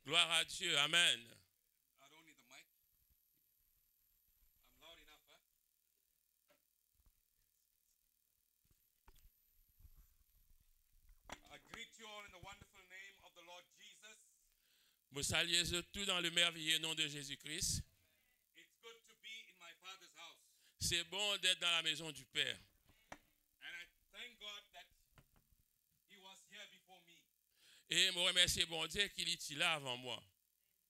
Gloire à Dieu. Amen. I don't need the mic. I'm loud enough, huh? I greet you all in the wonderful name of the Lord Jesus. Vous saluez tout dans le merveilleux nom de Jésus-Christ. It's good to be in my Father's house. C'est bon d'être dans la maison du Père. And I thank God that He was here before me. Et je remercie bon Dieu qu'il était là avant moi.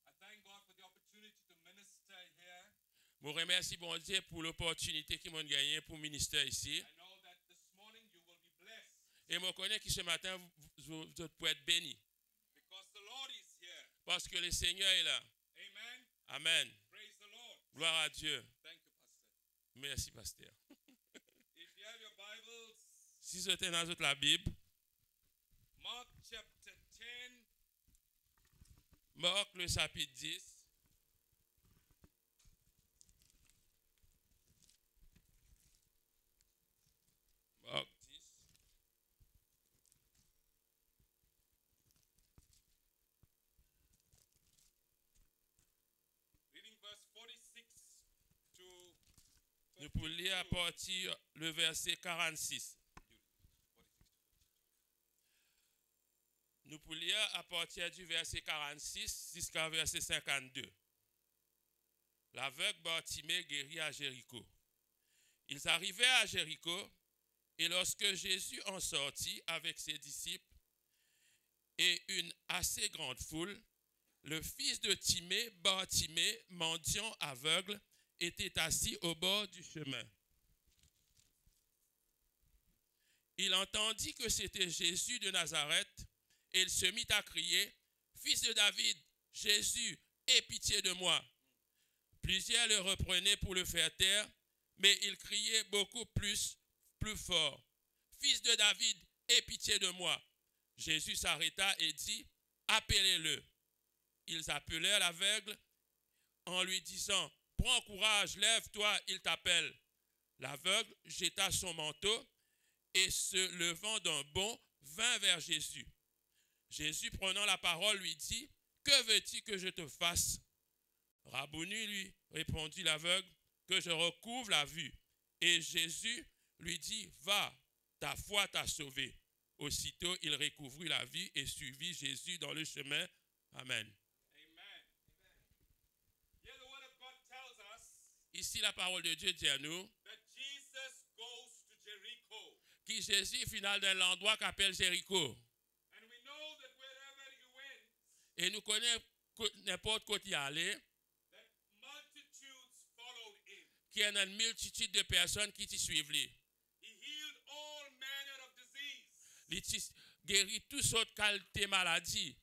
I thank God for the opportunity to minister here. Je remercie bon Dieu pour l'opportunité qu'il m'a gagné pour ministère ici. I know that this morning you will be blessed Et je connais que ce matin, vous pouvez être bénis. because the Lord is here. Parce que le Seigneur est là. Amen. Amen. Praise the Lord. Gloire à Dieu. Thank you, Pastor. Merci, pasteur. If you have your Bibles, Si vous êtes dans la Bible, Mark chapter 10, Marc le chapitre 10. Marc 10. reading verse 46 to Nous pouvons lire à partir le verset 46. Nous pouvons lire à partir du verset 46 jusqu'au verset 52. L'aveugle Bartimée guérit à Jéricho. Ils arrivaient à Jéricho, et lorsque Jésus en sortit avec ses disciples et une assez grande foule, le fils de Timée, Bartimée, mendiant aveugle, était assis au bord du chemin. Il entendit que c'était Jésus de Nazareth, et il se mit à crier, « Fils de David, Jésus, aie pitié de moi. » Plusieurs le reprenaient pour le faire taire, mais il criait beaucoup plus fort, « Fils de David, aie pitié de moi. » Jésus s'arrêta et dit, « Appelez-le. » Ils appelèrent l'aveugle en lui disant, « Prends courage, lève-toi, il t'appelle. » L'aveugle jeta son manteau et se levant d'un bond, vint vers Jésus. Jésus, prenant la parole, lui dit, « Que veux-tu que je te fasse ?» Rabouni, lui répondit l'aveugle, « Que je recouvre la vue. » Et Jésus lui dit, « Va, ta foi t'a sauvé. » Aussitôt, il recouvrit la vue et suivit Jésus dans le chemin. Amen. Amen. Here the word of God tells us Ici, la parole de Dieu dit à nous that Jesus goes to Jericho. que Jésus final dans l'endroit qu'appelle Jéricho. And we know that wherever he went, Et nous connaissons n'importe quoi il y allait, that multitudes followed him. qu'il y a une multitude de personnes qui te suivent lui. He healed all manner of disease. Il guérit toutes sortes de qualités maladies.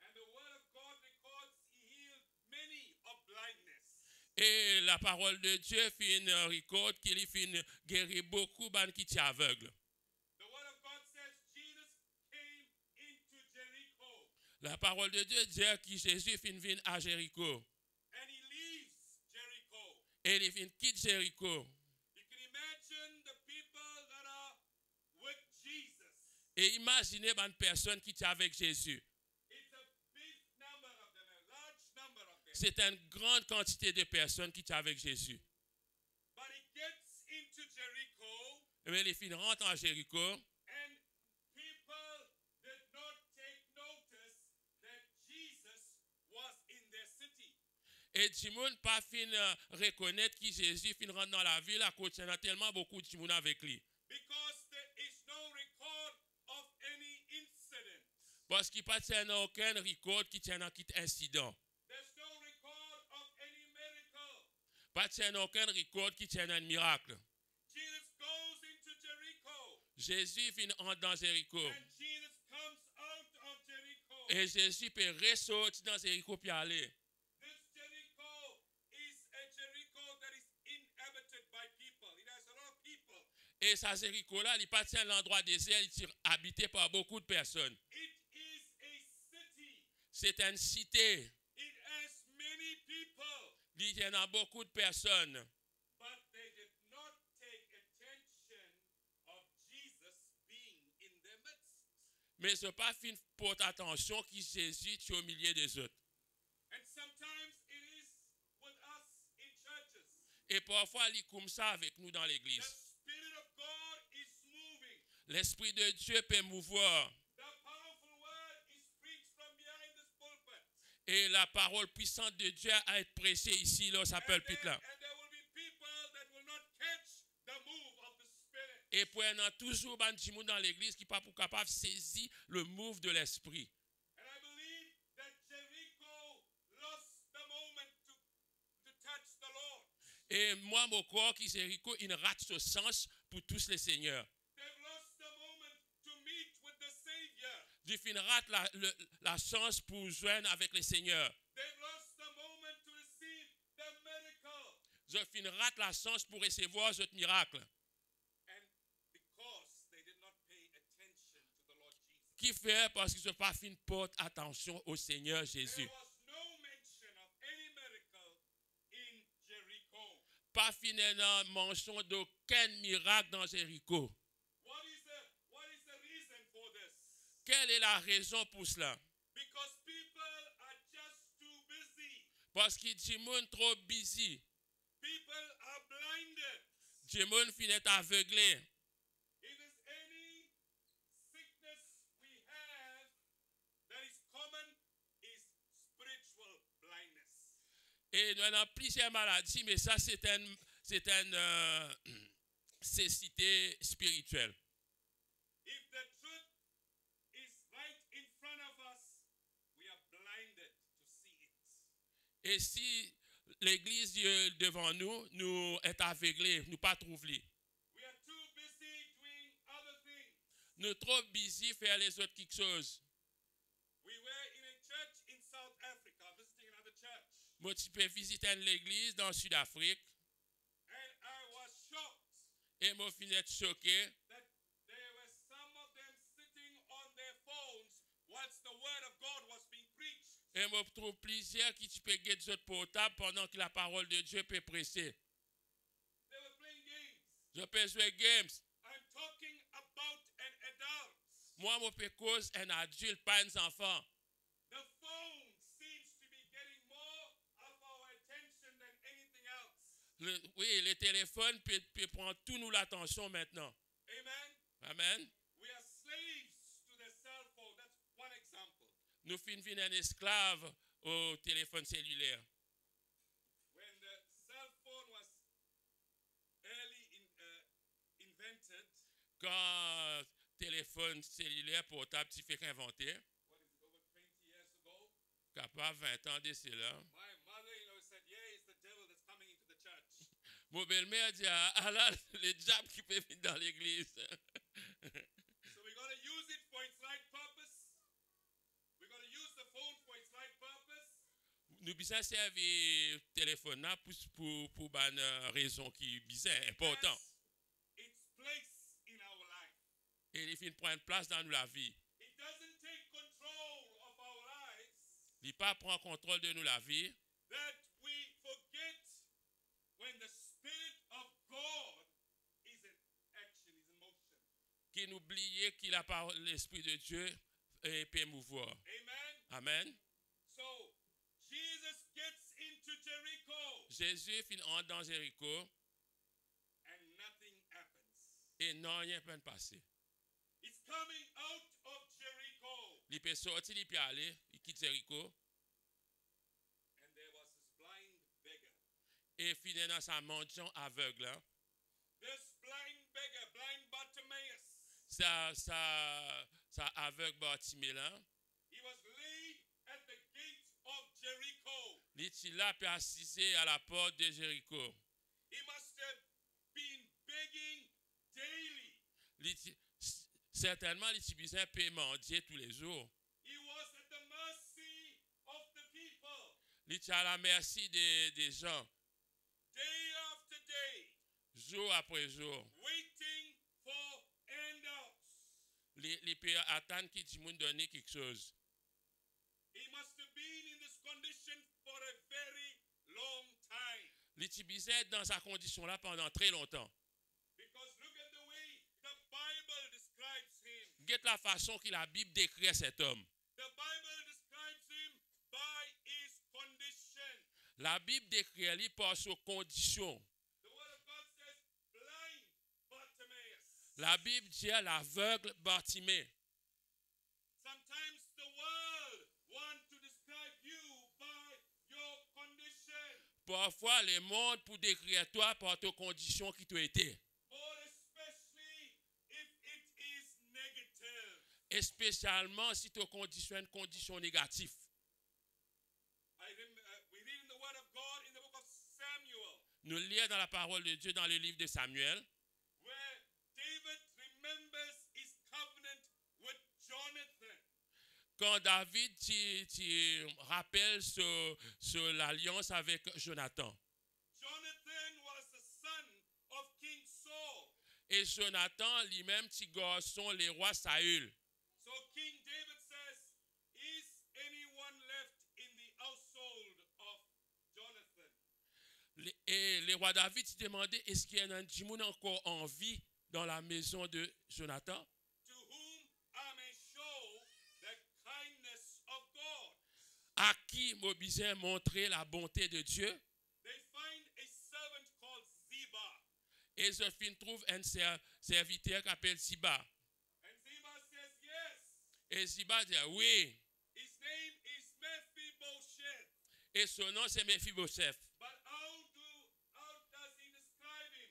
And the word of God records he healed many of blindness. Et la parole de Dieu fait une record qu'il fait guérir beaucoup de gens qui sont aveugles. The word of God says Jesus came into Jericho La parole de Dieu dit que Jésus fait venir à Jéricho. and he leaves Jericho. Et il vient quitter Jéricho. You can imagine the people that are with Jesus. Et imaginez une personne qui est avec Jésus. It's a big number of them, a large number of them. C'est une grande quantité de personnes qui sont avec Jésus. But he gets into Jericho Mais il finit rentre à Jéricho. and people did not take notice that Jesus was in their city. Et Timoun pas fin reconnaître que Jésus fin rentre dans la ville à cause qu'il y a tellement beaucoup de Timoun avec lui. Because there is no record of any incident. Parce qu'il n'y a pas aucun record qui tient un incident. There's no record of any miracle. Pas aucun record qui tient un miracle. Jesus goes into Jericho. Jésus fin rentre dans Jéricho. And Jesus comes out of Jericho. Et Jésus peut ressortir dans Jéricho puis aller. This Jericho is a Jericho that is inhabited by people. It has a lot of people. Et ça Jéricho-là, il pas un endroit désert, il est habité par beaucoup de personnes. It is a city. C'est une cité. It has many people. Il y en a beaucoup de personnes. But they did not take attention of Jesus being in their midst. Mais ce pas fin porte attention qui Jésus est au milieu des autres. And sometimes it is with us in churches. Et parfois, il est comme ça avec nous dans The l'église. Spirit of God is moving. L'Esprit de Dieu peut mouvoir. The powerful word is preached from behind this pulpit. Et la parole puissante de Dieu a été prêchée ici, là, ça peut le là. And there will be people that will not catch the move of the Spirit. Et pour y a toujours des gens dans l'église qui ne sont pas capables de saisir le move de l'Esprit. And I believe that Jericho lost the moment to touch the Lord. Et moi, mon corps qui Jéricho, il rate ce sens pour tous les seigneurs. They've lost the moment to meet with the Savior. Je fin rate la chance pour joindre avec les seigneurs. They've lost the moment to receive the miracle. Je fin rate la chance pour recevoir ce miracle. And because they did not pay attention to the Lord Jesus. Qui fait parce qu'ils ne pas fin porte attention au Seigneur Jésus. There was no mention of any miracle in Jericho. Pas finalement mention d'aucun miracle dans Jéricho. What is the reason for this? Quelle est la raison pour cela? Because people are just too busy. Parce que Jimon trop busy. People are blinded. Jimon finit aveuglé. If there's any sickness we have that is common, is spiritual blindness. Et nous avons plusieurs maladies, mais ça c'est une cécité spirituelle. If the truth is right in front of us, we are blinded to see it. Et si l'église devant nous, nous est aveuglés, nous pas trouver. We are too busy doing other things. Nous trop busy faire les autres quelque chose. We were in a church in South Africa, visiting another church, Moi, tu peux visiter une église dans le Sud-Afrique and I was shocked et moi, finis choqué. that there were some of them sitting on their phones whilst the word of God was being preached. Et moi, trouve plusieurs qui tu peux guetter des autres portables pendant que la parole de Dieu peut presser. They were playing games. Je peux jouer games. I'm talking about an adult. Moi, je peux cause un adulte, pas un enfant. The phone seems to be getting more of our attention than anything else. Oui, le téléphone peut prendre toute nous l'attention maintenant. Amen. Amen. We are slaves to the cell phone. That's one example. Nous finissons un esclave au téléphone cellulaire. When the cell phone was early invented, Quand téléphone cellulaire portable, tu fais qu'inventer, what is it, over 20 years ago, capable 20 ans de cela. my mother-in-law said, yeah, it's the devil that's coming into the church. Mon belle-mère dit, ah là, le diable qui peut venir dans l'église. So we're going to use it for its right purpose. We're going to use the phone for its right purpose. Nous besoin servir téléphone là pour une raison qui est importante. Has its place in our life. Et il finit de prendre place dans la vie. It doesn't take control of our lives Il ne pas prendre contrôle de nous la vie. that we forget when the Spirit of God is in action, is in motion. Qui n'oublie que la parole, l'Esprit de Dieu peut mouvoir. Amen. Amen. So Jesus gets into Jericho Jésus finit en dans Jéricho and nothing happens. et non rien peut passer. He's coming out of Jericho Il peut sortir, il peut aller, il quitte Jéricho and there was this blind beggar. et finit dans sa mendiant aveugle. Hein. This blind beggar, blind Bartimaeus, Ça aveugle Bartimée là. he was laid at the gate of Jericho. Il est là puis assisé à la porte de Jéricho. He must have been begging daily. Certainement, les Tibétains peuvent mendier tous les jours. He was at the mercy of the people. Il est à la merci des gens, Day after day, jour après jour. waiting for handouts. Les peuvent attendre qu'ils te donnent quelque chose. He must have been in this condition for a very long time. Les Tibétains dans sa condition-là pendant très longtemps. Because look at the way the Bible describes him. Guette la façon que la Bible décrit cet homme. The Bible describes him by his condition. La Bible décrit lui par ses conditions. The Word of God says, blind Bartimaeus. La Bible dit à l'aveugle Bartimée. Sometimes the world wants to describe you by your condition. Parfois, le monde pour décrire toi par tes conditions qui t'ont été. More especially if it is negative. Et spécialement si tes conditions sont une condition négative. We read in the Word of God in the book of Samuel, Nous lisons dans la parole de Dieu dans le livre de Samuel, where David remembers his covenant with Jonathan. quand David rappelle sur l'alliance avec Jonathan. Jonathan was the son of King Saul. Et Jonathan lui-même, petit garçon, le roi Saül. So King David says, is anyone left in the household of Jonathan? Et le roi David s'est demandé, est-ce qu'il y a un petit monde encore en vie dans la maison de Jonathan? To whom I may show the kindness of God. À qui Mobizin montrer la bonté de Dieu? They find a servant called Ziba. Et Zophine trouve un serviteur qui s'appelle Ziba. And Ziba says, yes. Et Ziba dit, oui. His name is Mephibosheth. Et son nom, c'est Mephibosheth. But how does he describe him?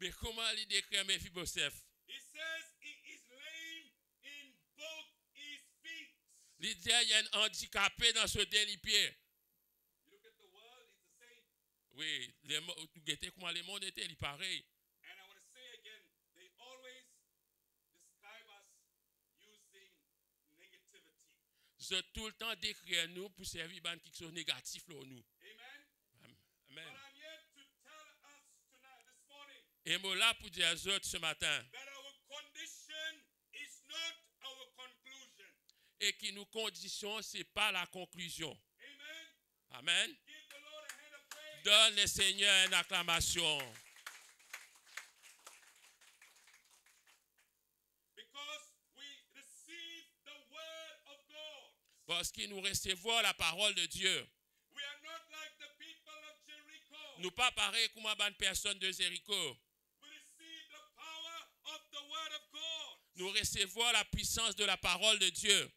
Mais comment il décrit Mephibosheth? He says he is lame in both his feet. Il dit, il y a un handicapé dans ce pied. You look at the world, it's the same. Oui, tu guettez comment le monde était, il est pareil. And I want to say again, they always describe us using negativity. Je tout le temps décrire nous pour servir quelque chose de négatif là nous. Amen. Amen. But I'm here to tell us tonight, this morning, Et moi là pour dire aux autres ce matin, that our condition is not our conclusion. et qui nous conditionne, ce n'est pas la conclusion. Amen. Amen. Give the Lord a hand of praise. Donne le Seigneur une acclamation. Because we receive the word of God. Parce que nous recevons la parole de Dieu. We are not like the people of Jericho. Nous pas pareil comme une personne de Jéricho. We receive the power of the word of God. Nous recevons la puissance de la parole de Dieu.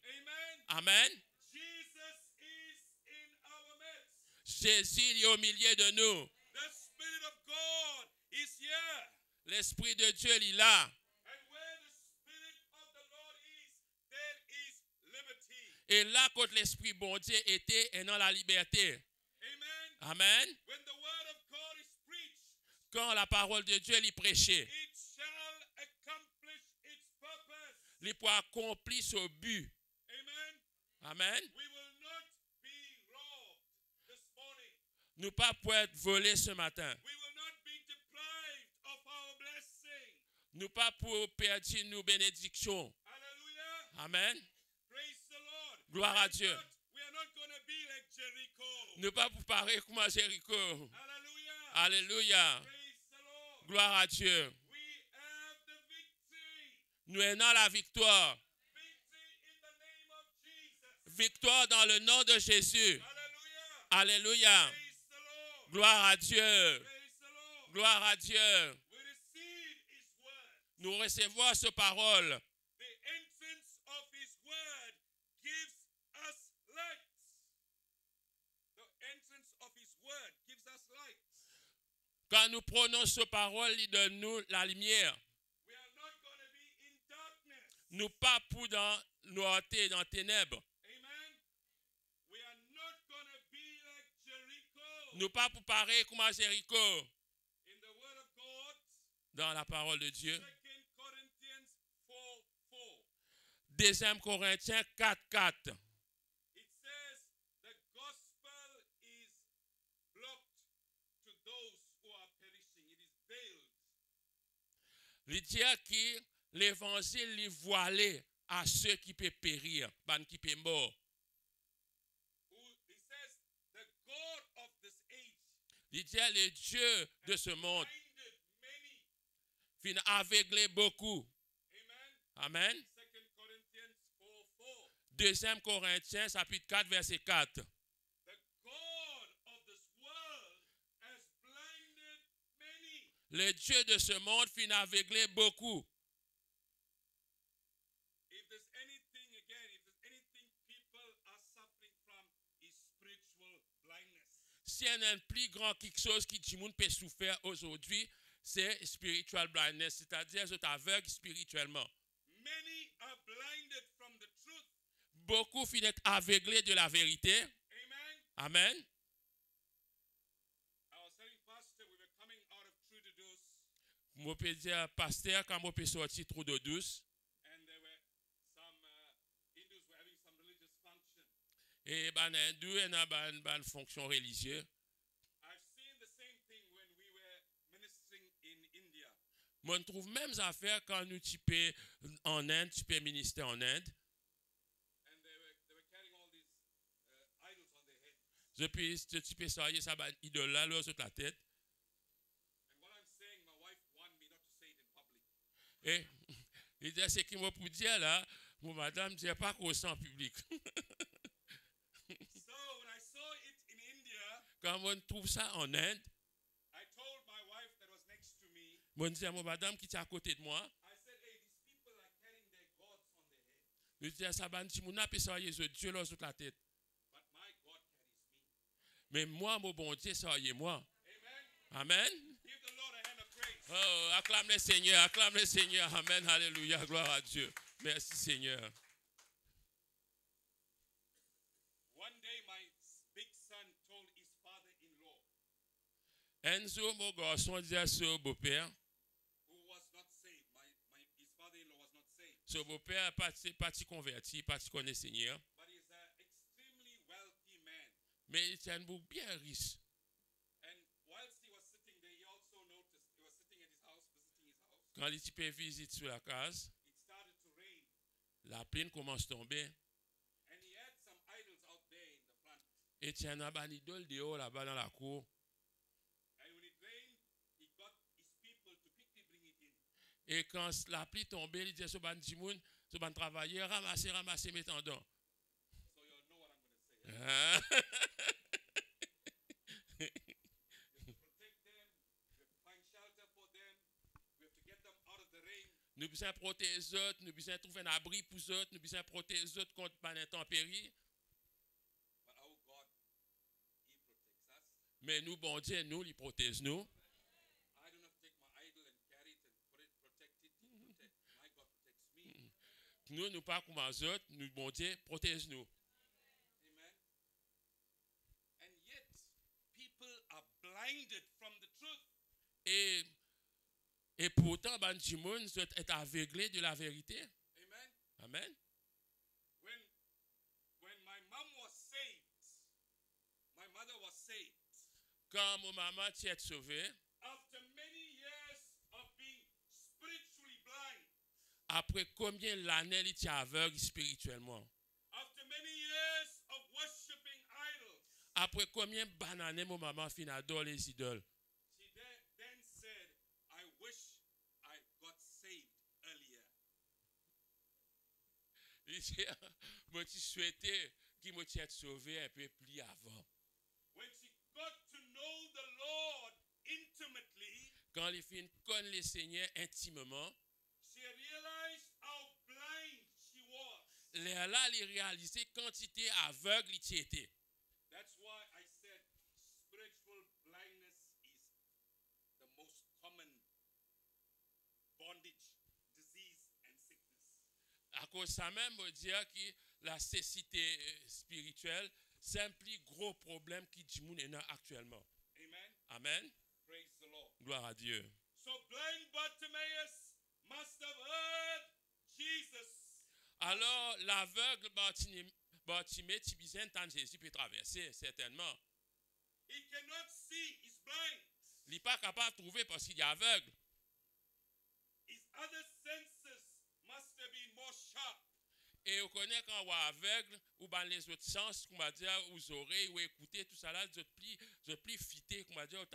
Amen. Amen. Jesus is in our midst. Jésus est au milieu de nous. The Spirit of God is here. L'Esprit de Dieu il est là. And where the Spirit of the Lord is, there is liberty. Et là, quand l'Esprit bon Dieu était, et dans la liberté. Amen. Amen. When the word of God is preached, Quand la parole de Dieu est prêchée, it shall accomplish its purpose. il peut accomplir ce but. Amen. Amen. We will not be robbed this morning. Nous pas pour être volés ce matin. We will not be deprived of our blessing. Nous pas pour perdre nos bénédictions. Hallelujah. Amen. Praise the Lord. Gloire à Dieu. We are not going to be like Jericho. Nous pas pour pareil comme à Jéricho. Hallelujah. Alléluia. Praise the Lord. Gloire à Dieu. We have the victory. Nous avons la victoire. Victory in the name of Jesus. Victoire dans le nom de Jésus. Hallelujah. Alléluia. Praise the Lord. Gloire à Dieu. Praise the Lord. Gloire à Dieu. We receive His word. Nous recevons cette parole. The entrance of His word gives us light. The entrance of His word gives us light. Quand nous prenons cette parole, il donne nous la lumière. We are not going to be in darkness. Nous pas pour dans noirté, dans ténèbres. Amen. We are not going to be like Jericho. Nous pas pour pareil comme à Jéricho. In the word of God, Dans la parole de Dieu. 2 Corinthians 4:4. 2 Corinthiens 4:4. It says the gospel is blocked to those who are perishing. It is veiled. Il dit que l'évangile est voilé à ceux qui peuvent périr, qui peuvent mourir. It says the God of this age Il dit le Dieu de ce monde blinded many. vient aveugler beaucoup. Amen. Amen. 2 Corinthians 4:4. 2 Corinthiens, chapitre 4, verset 4. The God of this world has blinded many. Le Dieu de ce monde fit aveugler beaucoup. If there's anything, again, if there's anything people are suffering from, is spiritual blindness. Si y en a un plus grand quelque chose qui du monde peut souffrir aujourd'hui, c'est spiritual blindness, c'est-à-dire c'est aveugle spirituellement. Many are blinded from the truth. Beaucoup finissent aveuglés de la vérité. Amen. Amen. I was telling Pastor we were coming out of True de Douce, Moi peux dire pasteur quand moi peux sortir trop de douce and there were some Hindus were having some religious function. et ben hindou et ban fonction religieuse. I've seen the same thing when we were ministering in India. Moi on trouve mêmes affaires quand nous typé en Inde, typé ministère en Inde. And they were carrying all these idols on their head. Depuis ce type ça y est ça ban idole là sur la tête And what I'm saying, my wife warned me not to say it in public. et il dit c'est qui moi pour dire là, mon madame dit pas qu'on sent en public. So when I saw it in India, Quand on trouve ça en Inde, I told my wife that was next to me, moi dis à mon madame qui est à côté de moi, I said, hey, these people are carrying their gods on their head, je dis ça ban si mon a ça y est Dieu là sur la tête. but my God carries me. Mais moi mon bon Dieu ça y est moi. Amen. Amen. Give the Lord a hand of praise. Oh, acclame le Seigneur, acclame le Seigneur. Amen. Alléluia. Gloire à Dieu. Merci Seigneur. One day, my big son told his father-in-law, Enzo, mon garçon, dit à son beau-père. who was not saved, his father-in-law was not saved, Son beau-père n'est pas converti, pas connaît Seigneur. but he's an extremely wealthy man. Mais il est un beau bien riche. And whilst he was sitting there, he also noticed, he was sitting at his house, visiting his house, Quand il type visite sur la case, it started to rain, la pluie commence à tomber. and he had some idols out there in the front. Et il y a un idole dehors là-bas dans la cour. And when it rained, he got his people to quickly bring it in. Et quand la pluie tombait, il disait ce ban Jimoun, ce ban travailleur, ramasser mes tendons. So you'll know what I'm going to say. We have to protect them, we have to find shelter for them, we have to get them out of the rain. Nous besoin protéger les autres, nous besoin trouver un abri pour les autres, nous besoin protéger les autres contre les intempéries. But our God, He protects us. Mais nous, bon Dieu, nous, il protège nous. I don't have to take my idol and carry it and protect it. My God protects me. Nous pas comme les autres, nous, bon Dieu, protège nous. Amen. And yet, people are blinded from the truth. Et pourtant, ben Jimoun est aveuglé de la vérité. Amen. Amen. When my mom was saved, my mother was saved. Quand mon maman t'est sauvée, After many years of being spiritually blind, après combien d'années il était aveugle spirituellement? after many years of worshiping idols, Après combien d'années mon maman fin adore les idoles? she then said, I wish I got saved earlier. Il dit, moi tu souhaitais qu'il me t'ait sauvé un peu plus avant. When she got to know the Lord intimately, Quand les filles connaissent le Seigneur intimement, she realized how blind she was. là, il réalisait quantité aveugle il était. That's why I said spiritual blindness is the most common bondage, disease, and sickness. À cause de ça même, on dit que la cécité spirituelle, c'est un plus gros problème qui du monde est actuellement. Amen. Amen. Praise the Lord. Gloire à Dieu. So blind Bartimaeus must have heard Jesus. Alors, l'aveugle Bartimée, tu besoin d'entendre Jésus peut traverser, certainement. He cannot see, he's blind. Il n'est pas capable de trouver parce qu'il est aveugle. His other senses must have been more sharp. Et on connaît quand on est aveugle, ou dans les autres sens, on va dire, aux oreilles, ou écouter, tout ça là, je plus fité, on va dire,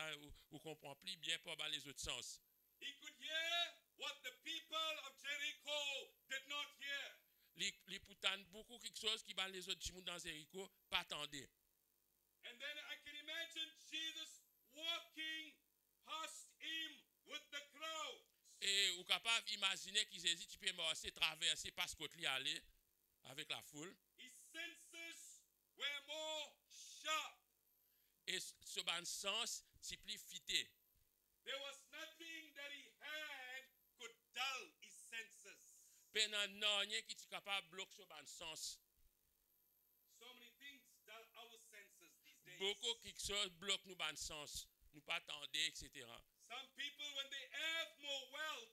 ou comprend plus bien pas dans les autres sens. He could hear what the people of Jericho did not hear. Les pourtant beaucoup quelque chose qui bat les autres Jimoun dans Jéricho, pas attendez. And then I can imagine Jesus walking past him with the crowd. Et ou capable imaginer que Jésus tu peux marcher traverser parce que lui aller avec la foule. His senses were more sharp. Et ce bon sens c'est plus fité. There was nothing that he had could dull his senses. Penan non rien qui est capable bloquer ce bon sens. So many things dull our senses these days. Beaucoup quelque chose bloque nous bon sens. Nous pas attendre, etc. Some people, when they have more wealth,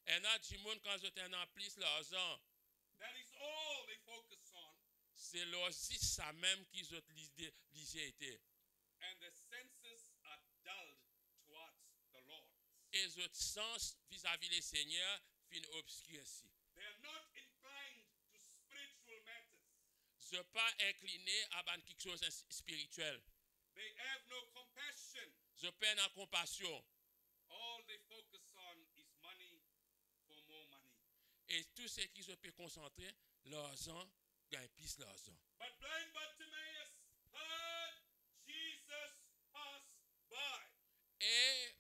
Et là, du monde quand je t'en en plus l'argent, that is all they focus on. c'est aussi ça même qu'ils ont lisé été. And the senses are dulled towards the Lord. Et les autres sens vis-à-vis les seigneurs fin obscurcis. They are not inclined to spiritual matters. Je pas incliné à quelque chose de spirituel. They have no compassion. Je peine en compassion. All they focus on is money for more money. Et tout ce qui se peut concentrer, l'argent, gagne plus l'argent. But blind Bartimaeus heard Jesus pass by. Et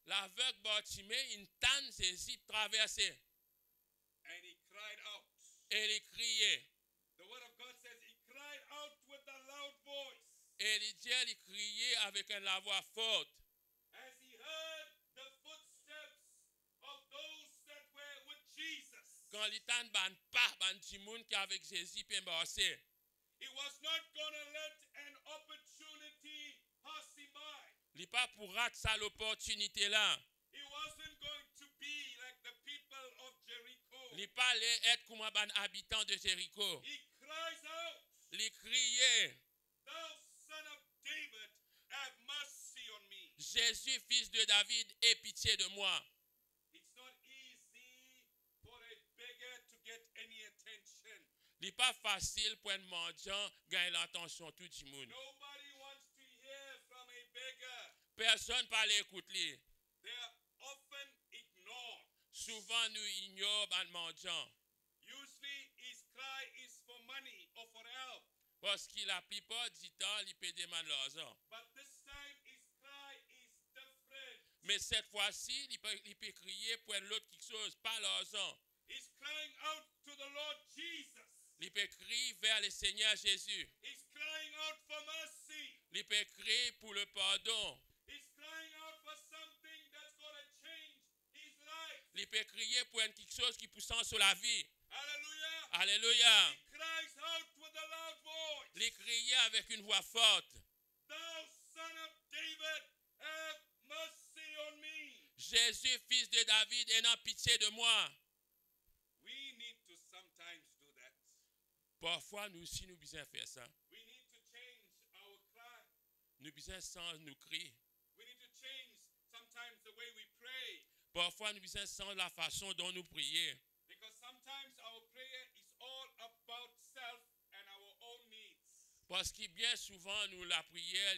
l'aveugle Bartimée, une tanne Jésus traversée. And he cried out. Et il criait. The word of God says he cried out with a loud voice. Et il criait avec une voix forte. As he heard the footsteps of those that were with Jesus. Quand il t'en ban pas, ban Timoun qui avec Jésus puis embarrassé. He was not going to let an opportunity pass him by. Il n'est pas pour rater ça l'opportunité là. He wasn't going to be like the people of Jericho. Il n'est pas allé être comme un habitant de Jéricho. He cries out, Il criait. Thou son of David, have mercy on me. Jésus, fils de David, aie pitié de moi. It's not easy for a beggar to get any attention. Il n'est pas facile pour un mendiant gagner l'attention tout le monde. Nobody wants to hear from a beggar. Personne ne parle écouter. They are often ignored. Souvent, nous ignorons un mendiant. Usually his cry is for money or for help. Parce que la plupart du temps, il peut demander l'argent. But this time his cry is different. Mais cette fois-ci, il peut crier pour l'autre quelque chose, pas l'argent. He's crying out to the Lord Jesus. Il peut crier vers le Seigneur Jésus. He's crying out for mercy. Il peut crier pour le pardon. He's crying out for something that's going to change his life. Il peut crier pour quelque chose qui pousse sur la vie. Hallelujah. Alléluia. He cries out with a loud voice. Il criait avec une voix forte. Thou son of David, have mercy on me. Jésus, fils de David, aie pitié de moi. We need to sometimes do that. Parfois, nous aussi, nous besoin faire ça. We need to change our cry. Nous besoin sans nous crier. We need to change sometimes the way we pray. Parfois, nous besoin sans la façon dont nous prions. Because sometimes our prayer is all about self and our own needs. Parce que bien souvent, nous, la prière,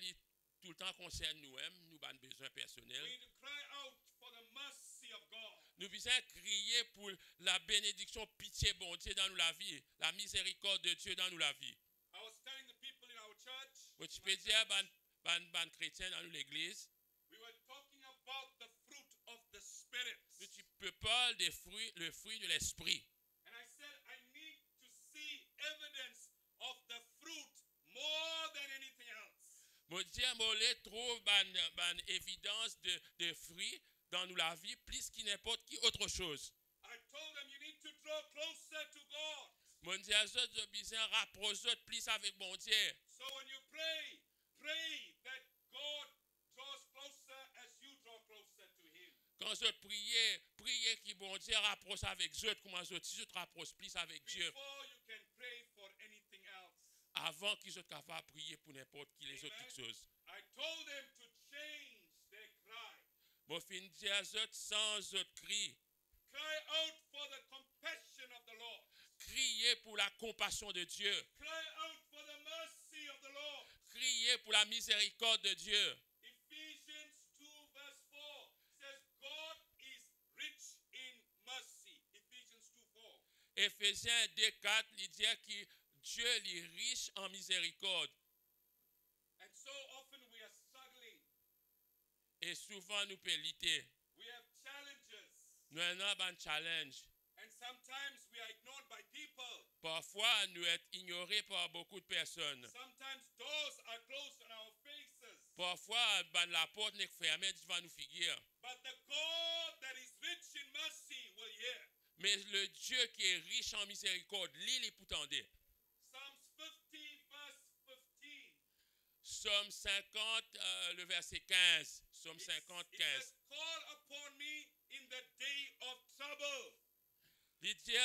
tout le temps concerne nous-mêmes, nous avons besoin personnels. We need to cry out for the mercy of God. Nous besoin crier pour la bénédiction, pitié, bonté dans nous la vie, la miséricorde de Dieu dans nous la vie. I was telling the people in our church, Moi, tu in peux my dire, church, ban chrétien dans l'église, we were talking about the fruit of the Spirit. mais tu peux parler des fruits, le fruit de l'esprit. And I said, I need to see evidence of the fruit more than anything else. Moi, dire, moi, les trouve ban évidence de fruits dans nous la vie, plus qu'il n'importe qui autre chose. I told them, you need to draw closer to God. Moi, dire, je besoin rapprocher plus avec mon Dieu. So when you pray, pray that God draws closer as you draw closer to Him. Quand je priez que bon Dieu rapproche avec Dieu, comment je te rapproche plus avec Dieu. Before you can pray for anything else. Avant qu'ils soient capables de prier pour n'importe qui les autres Amen. choses. I told them to change their cry. Moi, fin dire sans autre cri. Cry out for the compassion of the Lord. Criez pour la compassion de Dieu. Cry out for the mercy of the Lord. Criez pour la miséricorde de Dieu. Ephesians 2 verse 4 says God is rich in mercy. Ephesians 2:4. Éphésiens 2:4, il dit que Dieu est riche en miséricorde. And so often we are struggling. Et souvent nous pouvons lutter. We have challenges. Nous avons un challenge. And sometimes we are ignored by people. Parfois, nous sommes ignorés par beaucoup de personnes. Sometimes doors are closed on our faces. Parfois, la porte n'est fermée devant nos figures. But the God that is rich in mercy will hear. Mais le Dieu qui est riche en miséricorde, lit les pourtendés. Psalms 50 verse 15. Psaume 50, le verset 15. Psaume 50, It 15. says, call upon me in the day of trouble. Il dit,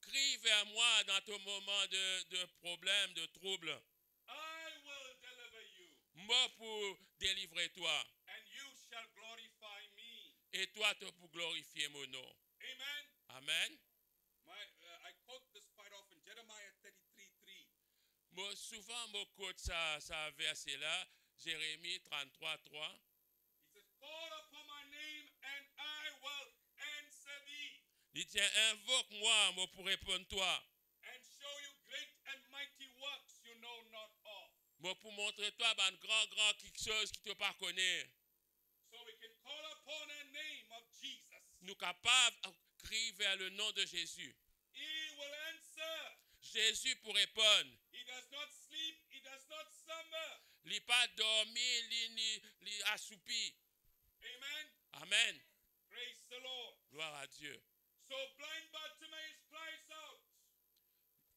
crie vers moi dans ton moment de problème, de trouble. I will deliver you, Moi pour délivrer toi. and you shall glorify me. Et toi pour glorifier mon nom. Amen. Amen. I quote this quite often, Jeremiah 33:3. Moi, souvent, je quote ça verset-là, Jérémie 33, 3. He says, call upon my name and I will answer thee Il dit, invoque-moi, moi pour répondre toi. and show you great and mighty works you know not of. Moi pour montrer toi un grand quelque chose qui te pas connaît. So we can call upon the name of Jesus. Nous capables de crier vers le nom de Jésus. He will answer. Jésus pour répondre. He does not sleep. He does not slumber. Il n'a pas dormi, il assoupi. Amen. Amen. Praise the Lord. Gloire à Dieu. So blind Bartimaeus cries out,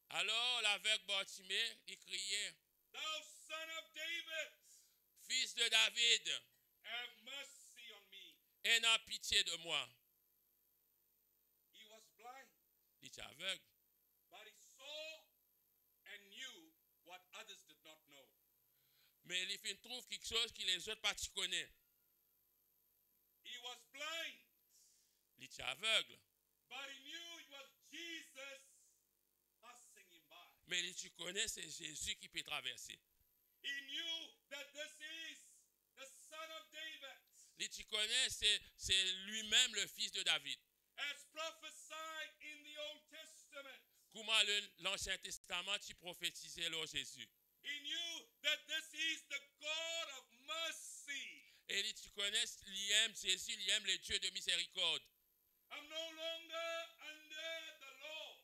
Alors l'aveugle Bartimée, il criait, thou son of David, Fils de David, have mercy on me. aie pitié de moi. He was blind, Il était aveugle, but he saw and knew what others did not know. mais il trouve quelque chose que les autres pas connaissent. He was blind, Il était aveugle, but he knew it was Jesus passing him by. mais il connaît c'est Jésus qui peut traverser. He knew that this is the son of David, Il connaît c'est lui-même le fils de David. as prophesied in the Old Testament. Comment l'Ancien Testament tu prophétisait là Jésus. He knew that this is the God of mercy. Et tu connais, il aime Jésus, il aime le Dieu de miséricorde. I'm no longer under the law.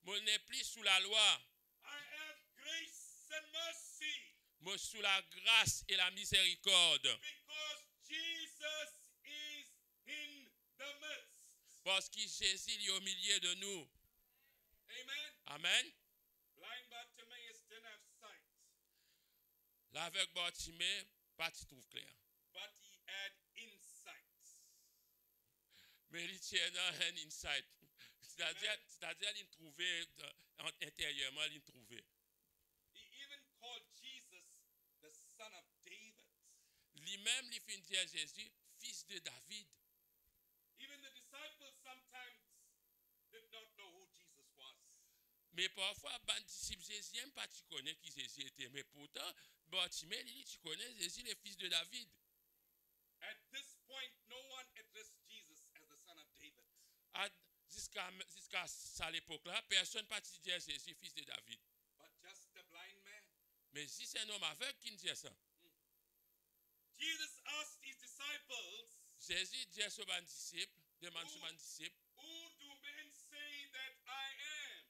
Moi n'est plus sous la loi, I have grace and mercy moi sous la grâce et la miséricorde. because Jesus is in the midst. Parce que Jésus est au milieu de nous. Amen. Amen. Blind Bartimaeus didn't have sight, L'aveugle Bartimée, pas tu trouves clair. but he had insight. Mais il tient un insight. C'est-à-dire il trouvait intérieurement, il trouvait. He even called Jesus the son of David. Lui-même, il finit dire à Jésus, fils de David. Even the disciples sometimes did not know who Jesus was. Mais parfois, les disciples Jésus n'aiment pas tu connais qui Jésus était. Mais pourtant, Bartimée, il dit, tu connais Jésus, le fils de David. At this point, no one addressed Jesus as the son of David. Jusqu'à ça l'époque-là, personne ne dit dire Jésus, fils de David. But just the blind man. Mais si c'est un homme aveugle qui dit ça, Jesus asked his disciples, Jésus dit à son disciple, demande à son disciple, who do men say that I am?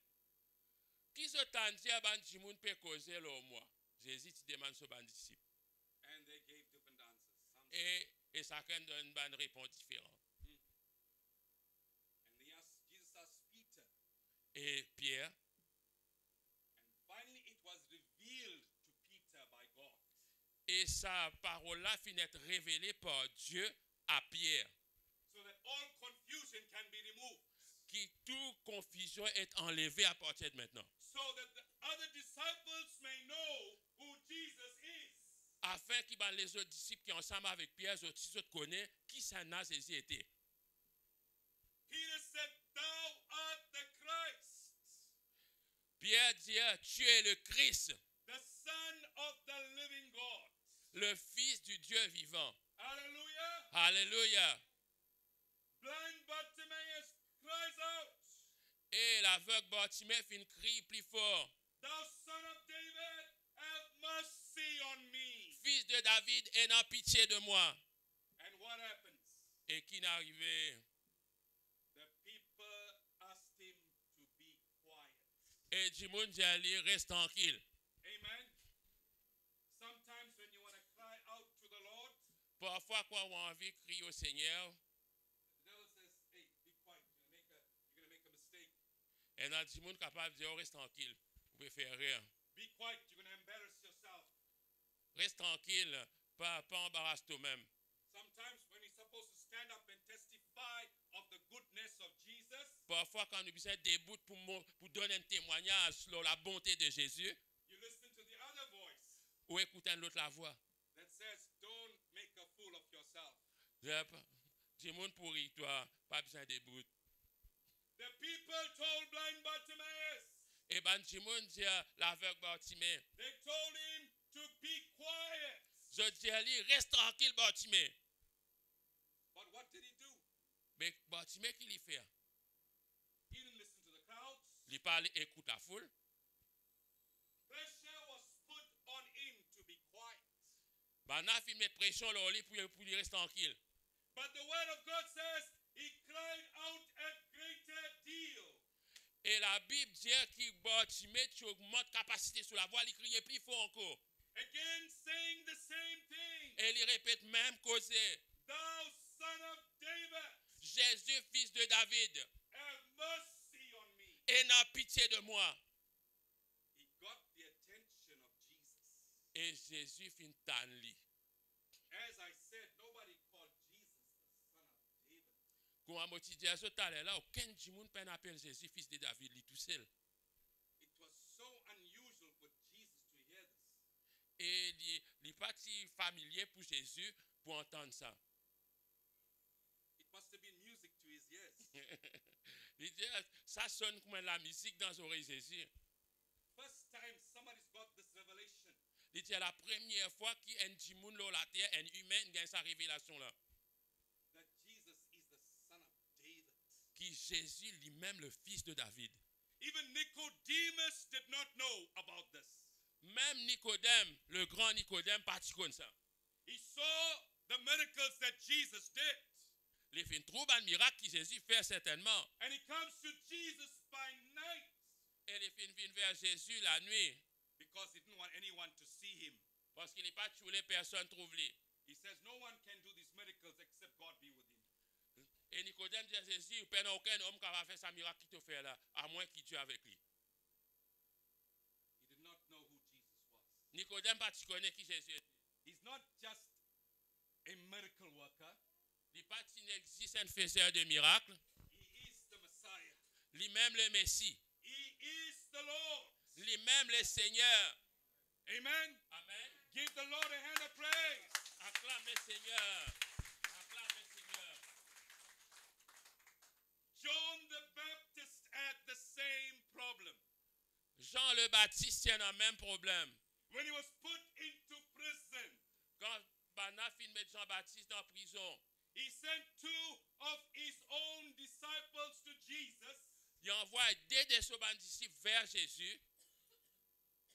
qui se t'en dit à ban moun peut causer là au moi? Jésus te demande à son disciple. And they gave different answers. Some Et chacun donne une réponse différente. and Jesus asked Peter. Et Pierre, And finally it was revealed to Peter by God. et sa parole-là finit être révélée par Dieu à Pierre. So that all confusion can be removed. Qui toute confusion est enlevée à partir de maintenant. So that the other disciples may know who Jesus is. Afin que les autres disciples qui sont ensemble avec Pierre, les autres connaissent qui ça n'a Jésus été. Peter said, thou art the Christ, Pierre dit, tu es le Christ, the Son of the living God. le Fils du Dieu vivant. Hallelujah. Alléluia. Blind Bartimaeus cries out. Et Et l'aveugle Bartimée fit une cri plus fort. Thou son of David, have mercy on me. Fils de David, aie pitié de moi. And what happens? Et qui n'arrivait? The people asked him to be quiet. Et Jimoun dit à lui, reste tranquille. Amen. Sometimes when you want to cry out to the Lord, Parfois, quand on a envie de crier au Seigneur, the devil says, hey, be quiet. You're going to make a mistake. et dans Jimoun capable de dire, reste tranquille. Vous pouvez faire rire. Be quiet. You're going to embarrass yourself. Reste tranquille, pas embarrasse toi-même. Sometimes when he's supposed to stand up and testify of the goodness of Jesus, Parfois, quand nous sommes debout pour donner un témoignage sur la bonté de Jésus, you listen to the other voice ou écoutez l'autre la voix. that says, don't make a fool of yourself. Jimoun pourri, toi, pas besoin de debout. The people told blind Bartimaeus, Et ben Jimoun dit à l'aveugle Bartimée, they told him to be quiet. je dis à lui, reste tranquille Bartimée. But what did he do? Mais Bartimée, qui lui fait? He didn't listen to the crowds. Il parle, écoute la foule. Pressure was put on him to be quiet. Ben, on a fait mettre pression là, pour lui rester tranquille. But the word of God says he cried out a greater deal. Et la Bible dit que Bartimée, tu augmentes capacité sur la voix, il criait plus fort encore. Again saying the same thing. Et il répète même causé. Thou son of David, Jésus, fils de David, have mercy on me. aie pitié de moi. He got the attention of Jesus. Et Jésus fit une lui. As I said, nobody called Jesus the son of David. Quand on dit à ce talent-là, aucun Jimoun peut appeler Jésus, fils de David, lui tout seul. It was so unusual for Jesus to hear this. Et il n'est pas si familier pour Jésus pour entendre ça. It must have been music to his ears. Il dit, ça sonne comme la musique dans les oreilles de Jésus. First time somebody's got this revelation. Il dit, la première fois qu'un Jimoun sur la terre, un humain, a cette révélation-là. That Jesus is the son of David. Qui Jésus lui-même, le fils de David. Even Nicodemus did not know about this. Même Nicodème, le grand Nicodème, parti comme ça. He saw the miracles that Jesus did. Il fait une trop bonne miracle que Jésus fait certainement. And he comes to Jesus by night Et il fait une vie vers Jésus la nuit. because he didn't want anyone to see him. Parce qu'il n'est pas tous les personnes trouvent lui. He says, no one can do these miracles except God be with him. Et Nicodème dit à Jésus, il n'y a aucun homme qui va faire ce miracle qui te fait là, à moins qu'il Dieu avec lui. He did not know who Jesus was. Nicodème pas tu connais qui Jésus est. He's not just a miracle worker. Il pas il existe un faiseur de miracles. He is the Messiah. Lui-même le Messie. He is the Lord. Lui-même le Seigneur. Amen. Amen. Give the Lord a hand of praise. Acclame le Seigneur. Acclame le Seigneur. John the Baptist had the same problem. Jean le Baptiste tient le même problème. When he was put into prison, Quand Banaf met Jean-Baptiste en prison, he sent two of his own disciples to Jesus il envoie deux de ses disciples vers Jésus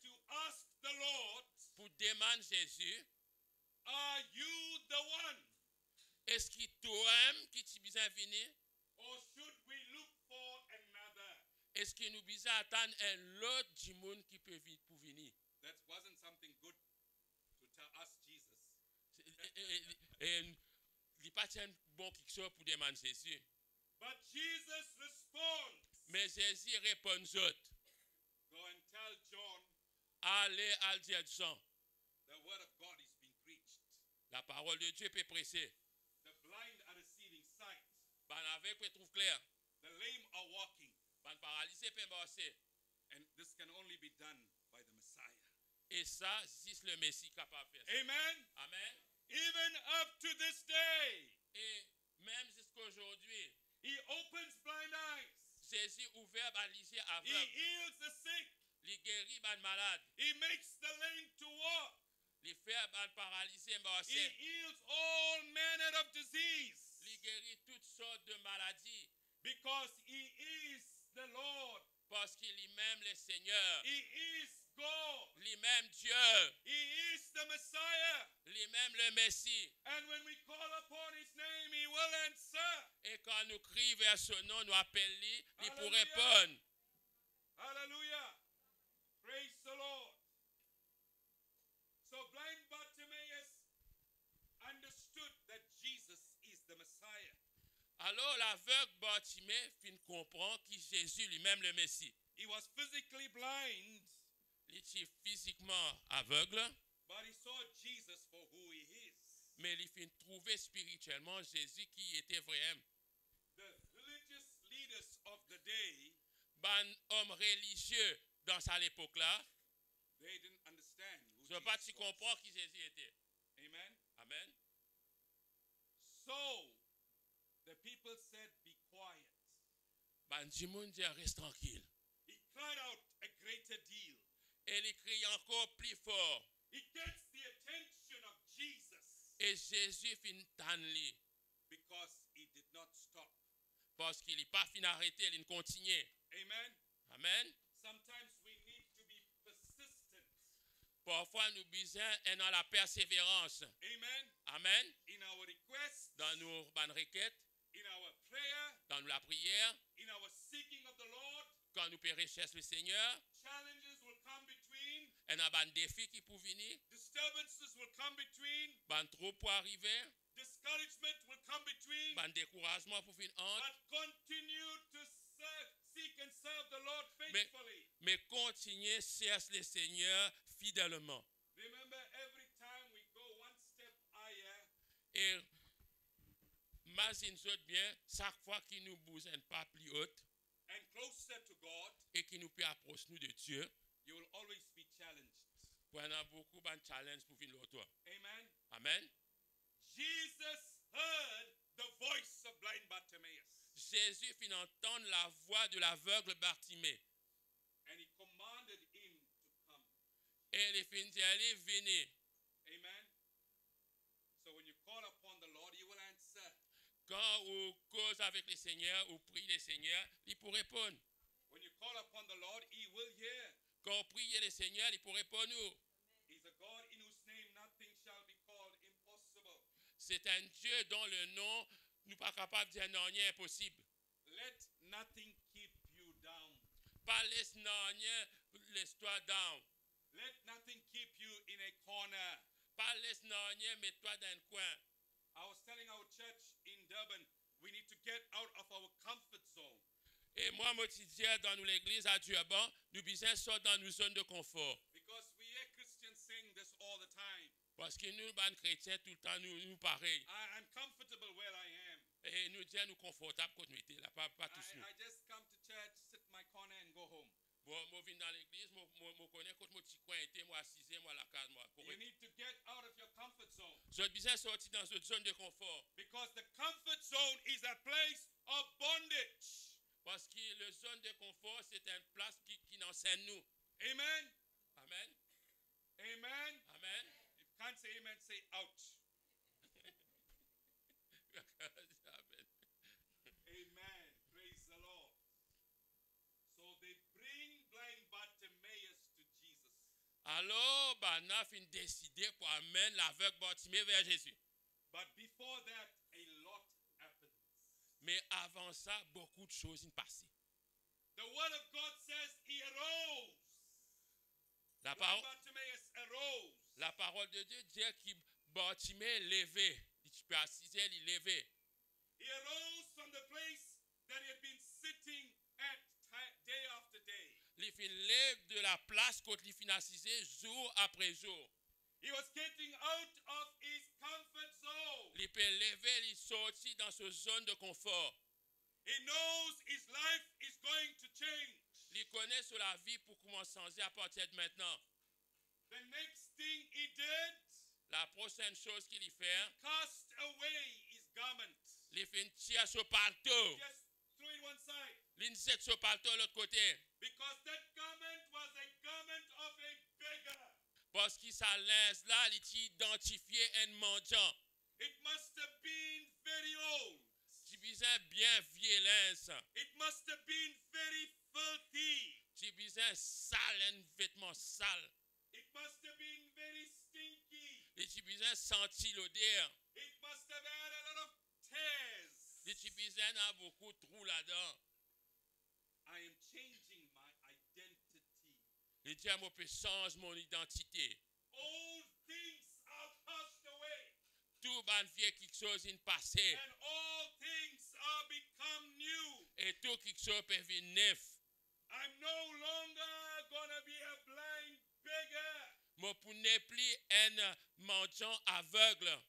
to ask the Lord, pour demander Jésus, are you the one? est-ce qu'il toi-même qui t'y besoin venir? Or should we look for another? Est-ce qu'il nous besoin attendre un autre du monde qui peut venir? That wasn't something good to tell us, Jesus. Et il n'est pas un bon quelque chose pour demander Jésus. But Jesus responds, Mais Jésus répond aux autres. go and tell John, Allez à dire Jean, the word of God is being preached. la parole de Dieu peut presser. The blind are receiving sight. Ben avec peut trouver clair. The lame are walking. Ben paralysé peut marcher. And this can only be done by the Messiah. Et ça, c'est le Messie capable de faire ça. Amen. Amen. Even up to this day, Et même jusqu'à aujourd'hui, he opens blind eyes. Jésus ouvert les yeux He aveugles. heals the sick. Il guérit les malades. He makes the lame to walk. Il fait les paralysés He marcher. heals all manner of disease Il guérit toutes sortes de maladies. because he is the Lord. Parce qu'il est même le Seigneur, He is God. lui-même Dieu, He is the Messiah. lui-même le Messie. And when we call upon his name, he will answer. Et quand nous crions vers son nom, nous appelons, il pour Hallelujah. répondre. Hallelujah. Praise the Lord. So blind Bartimaeus understood that Jesus is the Messiah. Alors l'aveugle Bartimée fin comprend que Jésus lui-même le Messie. He was physically blind, Il était physiquement aveugle, but he saw Jesus for who he is. mais il fin trouver spirituellement Jésus qui était vraiment. The religious leaders of the day, Un homme religieux dans cette époque-là, they didn't understand who je ne sais pas Jesus si was. comprend qui Jésus était. Amen. Amen. So the people said, "Be quiet." Ben, du monde dit, reste tranquille. He cried out a greater deal. Et il crie encore plus fort. He gets the attention of Jesus Et Jésus fin tanli. because he did not stop. Parce qu'il n'est pas fin arrêté, il continue. Amen. Amen. Sometimes we need to be persistent. Parfois, nous besoin et dans la persévérance. Amen. Amen. In our requests, Dans nos bonnes requêtes, in our prayer, dans la prière, in our seeking of the Lord, quand nous recherchons le Seigneur, challenges will come between, et dans un défi qui peut venir, disturbances will come between, ben trop pour arriver, discouragement will come between, ben découragement pour venir entre, but continue to seek and serve the Lord faithfully. mais continuez chercher le Seigneur fidèlement. Remember, every time we go one step higher, Et imaginez bien, chaque fois qu'il nous bouge un pas plus haut and closer to God, et qu'il nous peut approcher nous de Dieu, you will always be challenged. il y a beaucoup de challenges pour venir l'autre. Amen. Amen. Jesus heard the voice of blind Bartimaeus, Jésus fit entendre la voix de l'aveugle Bartimée. and he commanded him to come. Et il fit dire, allez, venez. Amen. So when you call upon the Lord, he will answer. Quand on cause avec le Seigneur, ou prie le Seigneur, il pour répondre. When you call upon the Lord, he will hear. Quand on prie le Seigneur, il pour répondre nous. He's a God in whose name nothing shall be called impossible. C'est un Dieu dont le nom, nous pas capable de dire non, rien impossible. Let nothing keep you down. Pas laisse non, rien, laisse-toi down. Let nothing keep you in a corner. Pas laisse non, rien, mets-toi dans un coin. I was telling our church in Durban, we need to get out of our comfort zone. Et moi, moi, je dis dans nous l'église à Durban, nous besoin sortir dans nos zones de confort. Because we hear Christians saying this all the time. Parce que nous, les chrétiens, tout le temps, nous pareil. I'm comfortable where I am. Et nous disons, nous confortables quand nous étions là, pas tous nous. I just come to church, sit in my corner and go home. Bon, moi, je viens dans l'église, moi, connais quand mon petit coin était, moi, assisé, moi, à la case, moi. You need to get out of your comfort zone. Je besoin sortir dans une zone de confort. Because the comfort zone is a place of bondage. Parce que la zone de confort, c'est une place qui enseigne nous. Amen. Amen. Amen. Amen. If you can't say amen, say ouch. Amen. Amen. Praise the Lord. So they bring blind Bartimaeus to Jesus. Alors, Bana fin décidé pour amener l'aveugle Bartimée vers Jésus. But before that, a lot happens. Mais avant ça, beaucoup de choses ont passé. The word of God says he arose. La, Blind Bartimaeus arose. la parole de Dieu dit que Bartimée levé. Il peut assiser, il levé. He arose from the place that he had been sitting at day after day. Il fin lève de la place quand il fin assisé jour après jour. He was getting out of his comfort zone. Il peut lever, il sortit dans cette zone de confort. He knows his life is going to change. Il connaît sur la vie pour commencer à changer à partir de maintenant. The next thing he did, La prochaine chose qu'il he fait, cast away his garment. il fait tirer ce palto. Just throw it one side. Il jette ce palto de l'autre côté. Because that garment was a garment of a beggar. Parce que sa linge là, il identifiait un mendiant. It must have been very old. Tibizin bien violence. It must have been very filthy. Tibizin sale, un vêtement sale. It must have been very stinky. Les Tibizins senti l'odeur. It must have had a lot of tears. Les Tibizins ont beaucoup de trous là-dedans. I am changing my identity. Les diamants peuvent changer mon identité. Old things are passed away, Tout ban vieux quelque chose in passé. and all things are become new. Et tout quelque chose peut venir neuf. I'm no longer gonna be a blind beggar. Mon pour n'est plus un mendiant aveugle.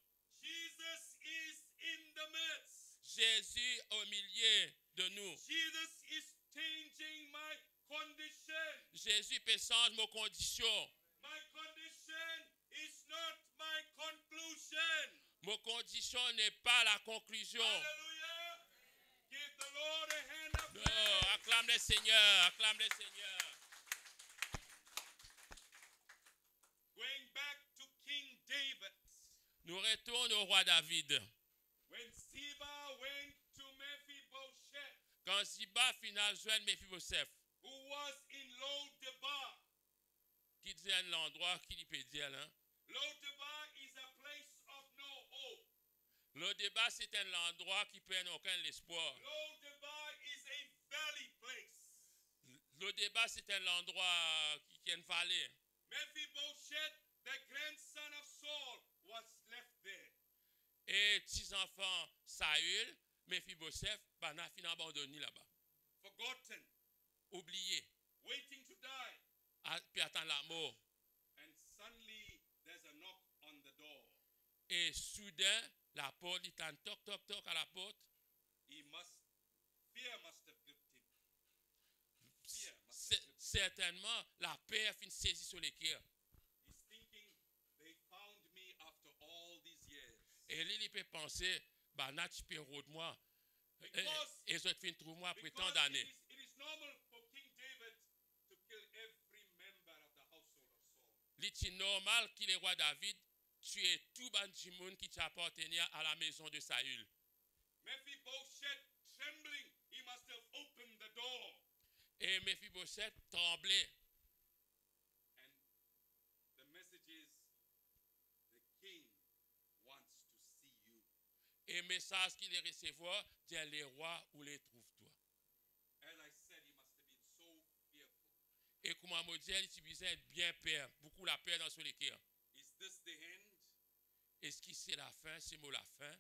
Jesus is in the midst. Jésus au milieu de nous. Jesus is changing my condition. Jésus peut changer nos conditions. My condition is not my conclusion. Mon condition n'est pas la conclusion. Hallelujah. Give the Lord a hand of Oh, praise. acclame le Seigneur, acclame le Seigneur. Going back to King David. Nous retournons au roi David. When Ziba went to Mephibosheth, Quand Ziba final joint Mephibosheth, who was in Lodebar. qui dit un endroit qui lui peut dire là. Lodebar is a place of no hope. Le débat c'est un endroit qui peut aucun espoir. Lodebar is a valley place. Le débat c'est un endroit qui est une vallée. Mephibosheth, the grandson of Saul, was left there. Et petits enfants Saül, Mephibosheth, ben a fini abandonné là-bas. Forgotten, Oublié. waiting to die. Puis attendre la mort. And suddenly there's a knock on the door. Et soudain, la porte, il t'en toc, toc, toc à la porte. Fear must have gripped him. Fear must have gripped him. Certainement, la paix a fini saisie sur les cœurs. He's thinking, they found me after all these years. Et lui, il peut penser, bah, n'a tu peux de moi. Because- Et ça te fait trouver moi après Because tant d'années. it is normal for King David to kill every member of the household of Saul. Il est normal qu'il est roi David, tuer tout le monde qui t'appartenait à la maison de Saül. Mephibosheth, trembling, he must have opened the door. Et Mephibosheth tremblait. And the message is, the king wants to see you. Et le message qu'il est recevoir, dit les rois, où les trouves-toi? As I said, he must have been so fearful. Et comme on dit, il utilisait être bien peur, beaucoup la peur dans son cœur. Is this the end? Est-ce que c'est la fin, c'est mot la fin?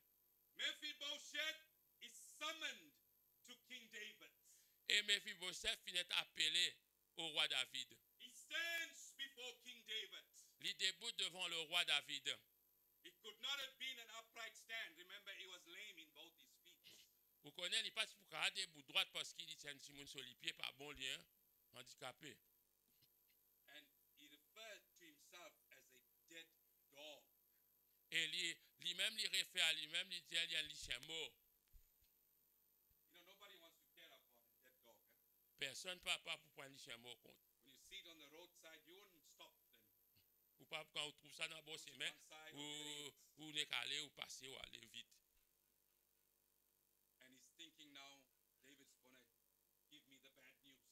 Mephibosheth is summoned to King David. Et Mephibosheth finit appelé au roi David. He stands before King David. Il debout devant le roi David. It could not have been an upright stand. Remember, he was lame in both his feet. Vous connaissez, il passe pour garder debout droite parce qu'il tient un petit monde sur les pieds, pas bon lien, handicapé. And he referred to himself as a dead dog. Et lui-même, il réfère à lui-même, il dit, il y a un chien mort. You know, nobody wants to care about a dead dog. Eh? Personne ne peut pas pour prendre un chien mort compte. When you see it on the roadside, you wouldn't stop then. Ou pas quand on trouve ça dans le bon chemin, ou n'est qu'à aller, ou passer, ou aller vite. And he's thinking now, David's going to give me the bad news.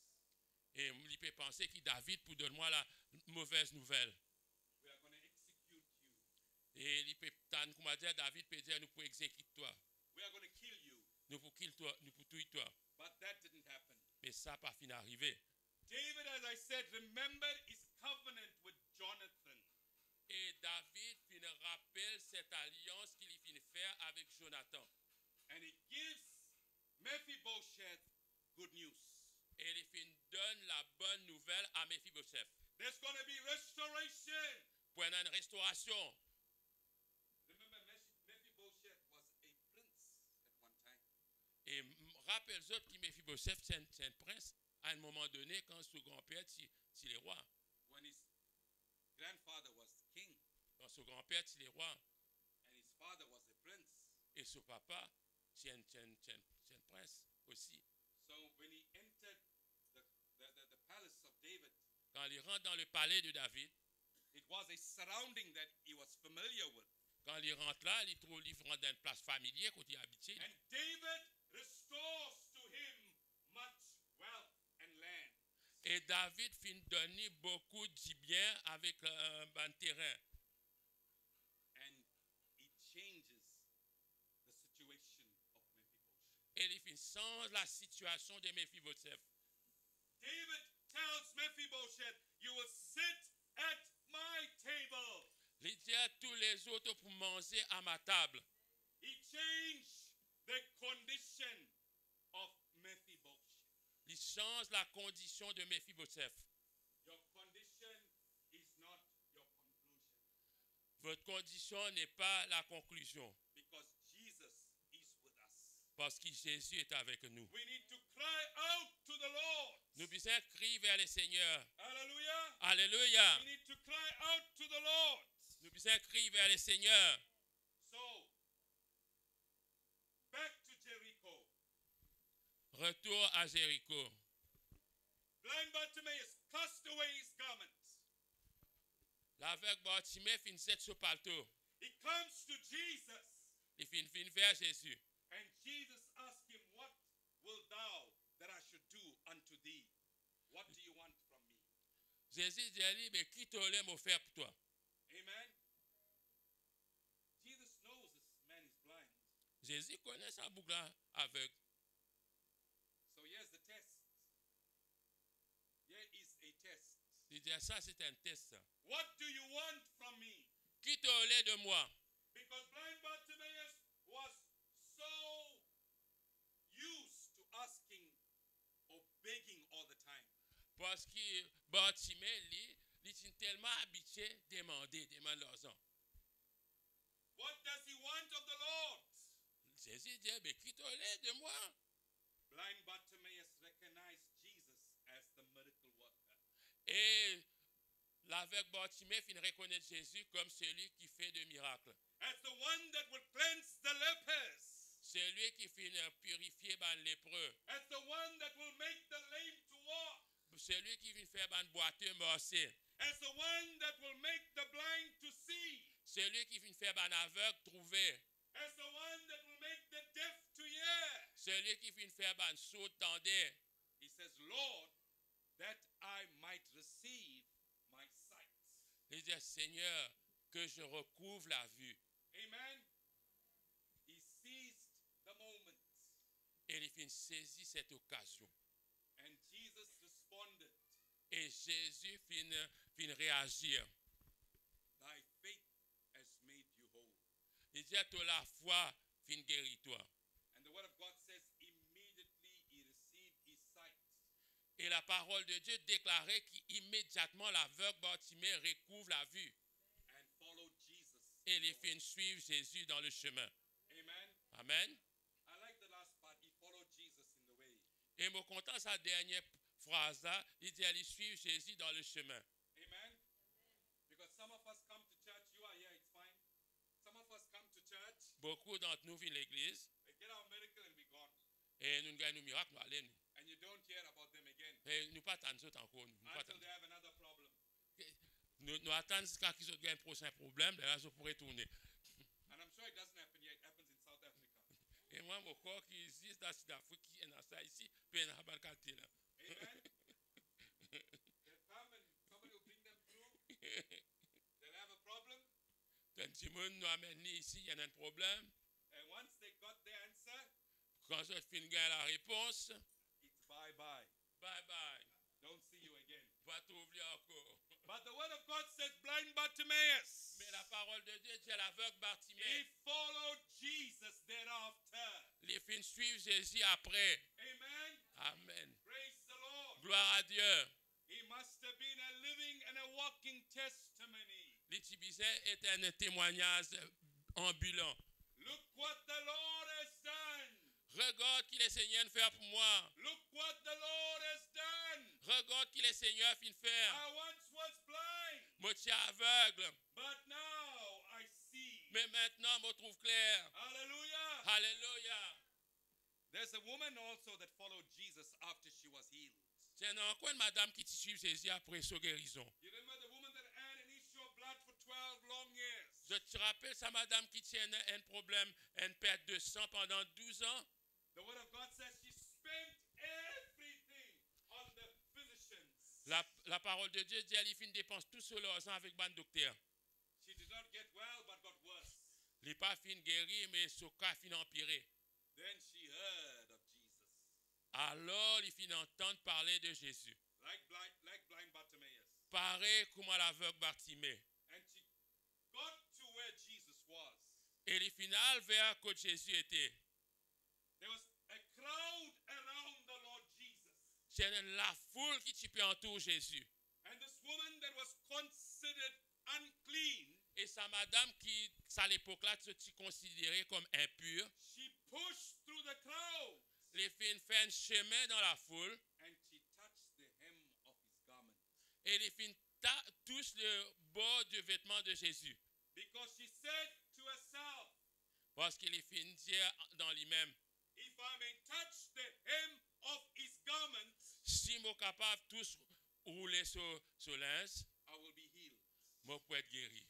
Et il peut penser que David pour donner moi la mauvaise nouvelle. We are going to execute you. Et il peut, comme on dit, David peut dire, nous pouvons exécuter toi. We are going to kill you. Nous pouvons kill toi, nous pouvons tuer toi. But that didn't happen. Mais ça n'a pas fini d'arriver. David, as I said, remembered his covenant with Jonathan. Et David finit rappelle cette alliance qu'il finit faire avec Jonathan. And he gives Mephibosheth good news. Et il finit donne la bonne nouvelle à Mephibosheth. There's going to be restoration. Pour une restauration. Remember, Mephibosheth was a prince at one time. Et rappelle-vous que Mephibosheth, c'est un prince à un moment donné quand son grand-père, c'est le roi. When his grandfather was king Quand son grand-père, c'est le roi. and his father was a prince. Et son papa, c'est un prince aussi. So when he entered the palace of David, Quand il rentre dans le palais de David, it was a surrounding that he was familiar with. quand il rentre là, il trouve il rentre dans une place familière quand il habite. And David restores to him much wealth and land. Et David fin donner beaucoup de bien avec un terrain. And he changes the situation of Mephibosheth. Et il fin change la situation de Mephibosheth. David tells Mephibosheth, you will sit at my table. Il dit à tous les autres pour manger à ma table. He changed the condition of Mephibosheth. Il change la condition de Mephibosheth. Your condition is not your conclusion. Votre condition n'est pas la conclusion. Because Jesus is with us. Parce que Jésus est avec nous. We need to cry out to the Lord. Nous devons crier vers le Seigneur. Hallelujah. Alléluia. We need to cry out to the Lord. Nous devons crier vers le Seigneur. So, back to Jericho. Retour à Jéricho. Blind Bartimaeus cast away his garments. L'aveugle Bartimée fin set sur palto. He comes to Jesus, Il fin vers Jésus. and Jesus asked him, what wilt thou that I should do unto thee? What do you want from me? Jésus dit à lui, mais qui t'aurait offert pour toi? Amen. Jesus knows this man is blind. Jésus connaît sa boucle aveugle. So here's the test. Here is a test. Il dit, ça c'est un test. What do you want from me? Qui t'aurait de moi? Because blind Bartimaeus was so used to asking or begging all the time. Parce que Bartimée, lui, il est tellement habitué à demander l'argent. What does he want of the Lord? Jésus dit, mais qui t'aurait de moi? Blind Bartimaeus recognized Jesus as the miracle worker. Et l'aveugle Bartimée fin reconnaître Jésus comme celui qui fait des miracles. As the one that will cleanse the lepers. Celui qui fin purifier les lépreux. As the one that will make the lame to walk. Celui qui vient faire les boiteux marcher. As the one that will make the blind to see. Celui qui vient faire les aveugles trouver. As the one that will make the deaf to hear. Celui qui vient faire les sourds tendre. He says, Lord, that I might receive my sight. Il dit, Seigneur, que je recouvre la vue. Amen. He seized the moment. Et il fin saisi cette occasion. And Jesus responded, Et Jésus fin réagir. thy faith has made you whole. Il dit à toi la foi fin guérit toi. And the word of God says, immediately he received his sight. Et la parole de Dieu déclarait qu'immédiatement l'aveugle Bartimée recouvre la vue. And followed Jesus. Et il fin suivre Jésus dans le chemin. Amen. Amen. I like the last part. He followed Jesus in the way. Et me content sa dernière phrase là, il dit aller suivre Jésus dans le chemin. Amen. Because some of us come to church. You are here, it's fine. Some of us come to church, Beaucoup d'entre nous viennent à l'église we get our miracle and we gone. et nous gagnons nos miracles, nous allons. And you don't hear about them again Et nous pas attendre ça encore. Nous pas until attendre. they have another problem. Nous attendons jusqu'à qu'ils aient un prochain problème, là, je pourrais tourner. And I'm sure it doesn't happen here. It happens in South Africa. Et moi, mon corps qui existe dans Sud-Afrique, qui est dans ça ici, puis il y a un balcon là. Amen. They'll come and somebody will bring them through. They'll have a problem. Quand le monde nous amène ici, il y a un problème. And once they got the answer, Quand je finis la réponse, it's bye-bye. bye bye. Don't see you again. Pas t'oublier encore. But the word of God says, blind Bartimaeus, Mais la parole de Dieu dit à l'aveugle he Bartimée, followed Jesus thereafter. les fins suivent Jésus après. Amen. Amen. Praise the Lord. Gloire à Dieu. He must have been a living and a walking testimony. L'Itibizet est un témoignage ambulant. Look what the Lord has done. Regarde qui le Seigneur fait pour moi. Look what the Lord has done. Regarde qui le Seigneur fait faire. I once was blind, Moi, je suis aveugle. but now I see. Mais maintenant, je me trouve clair. Hallelujah. Alléluia. There's a woman also that followed Jesus after she was healed. C'est encore une madame qui suit Jésus après sa guérison. You remember the woman that had an issue of blood for 12 long years? Je te rappelle sa madame qui tient un problème, une perte de sang pendant 12 ans. The word of God says she spent everything on the physicians. La parole de Dieu dit elle fin dépense tout sur l'argent avec ban docteur. She did not get well but got worse. Il n'est pas fin guéri, mais son cas fin empiré. Then she heard of Jesus. Alors, il fin entendre parler de Jésus. Like blind Bartimaeus. Pareil comme à l'aveugle Bartimée. And she got to where Jesus was. Et le final vers où Jésus était. There was a crowd around the Lord Jesus. C'est la foule qui peut entourer Jésus. And this woman that was considered unclean, Et sa madame qui, à l'époque-là, se considérait comme impure, she pushed through the crowd. les filles fait un chemin dans la foule. And she touched the hem of his garment. Et les filles touchent le bord du vêtement de Jésus. Because she said to herself, Parce qu'il est fini dire dans lui-même, if I may touch the hem of his garment, si je suis capable de tous rouler sur linge, I will be healed. je peux être guéri.